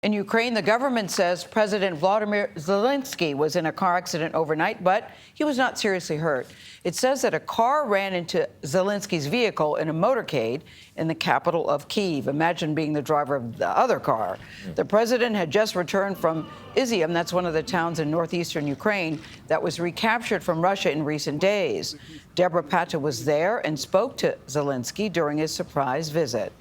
In Ukraine, the government says President Volodymyr Zelenskyy was in a car accident overnight, but he was not seriously hurt. It says that a car ran into Zelenskyy's vehicle in a motorcade in the capital of Kyiv. Imagine being the driver of the other car. The president had just returned from Izium, that's one of the towns in northeastern Ukraine, that was recaptured from Russia in recent days. Debora Patta was there and spoke to Zelenskyy during his surprise visit.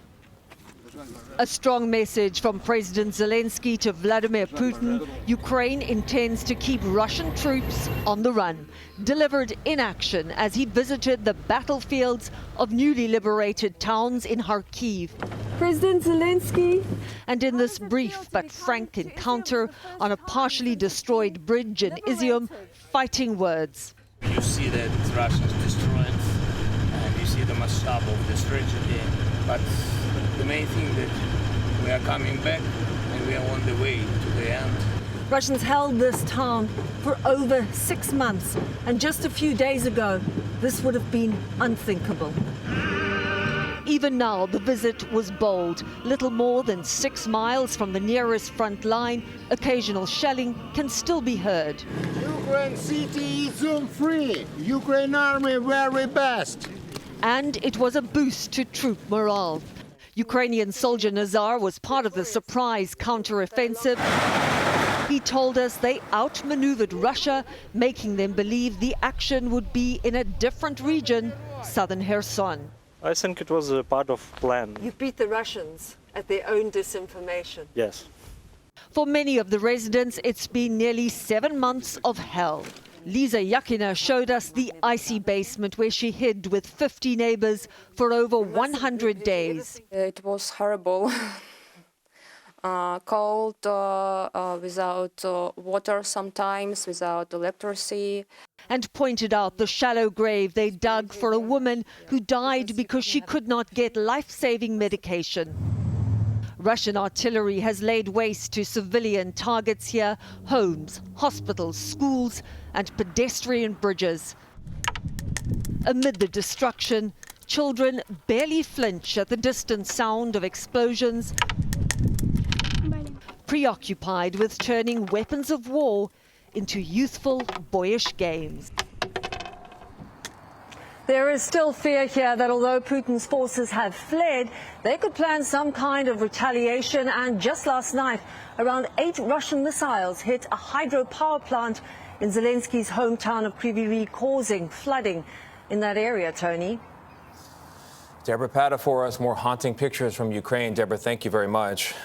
A strong message from President Zelenskyy to Vladimir Putin. Ukraine intends to keep Russian troops on the run, delivered in action as he visited the battlefields of newly liberated towns in Kyiv. President Zelenskyy. And in this brief but frank encounter on a partially destroyed bridge in Izium, fighting words. You see that Russians destroyed, and you see the mashup of this tragedy, but the main thing that we are coming back and we are on the way to the end. Russians held this town for over 6 months, and just a few days ago, this would have been unthinkable. Even now, the visit was bold. Little more than 6 miles from the nearest front line, occasional shelling can still be heard. Ukraine city Izium free. Ukraine army very best. And it was a boost to troop morale. Ukrainian soldier Nazar was part of the surprise counteroffensive. He told us they outmaneuvered Russia, making them believe the action would be in a different region, southern Kherson. I think it was a part of plan. You beat the Russians at their own disinformation. Yes. For many of the residents, it's been nearly 7 months of hell. Lisa Yakina showed us the icy basement where she hid with 50 neighbors for over 100 days. It was horrible. Cold, without water sometimes, without electricity. And pointed out the shallow grave they dug for a woman who died because she could not get life-saving medication. Russian artillery has laid waste to civilian targets here, homes, hospitals, schools and pedestrian bridges. Amid the destruction, children barely flinch at the distant sound of explosions, preoccupied with turning weapons of war into youthful, boyish games. There is still fear here that although Putin's forces have fled, they could plan some kind of retaliation. And just last night, around 8 Russian missiles hit a hydropower plant in Zelenskyy's hometown of Kryvyi, causing flooding in that area, Tony. Debora Patta for us, more haunting pictures from Ukraine. Debora, thank you very much.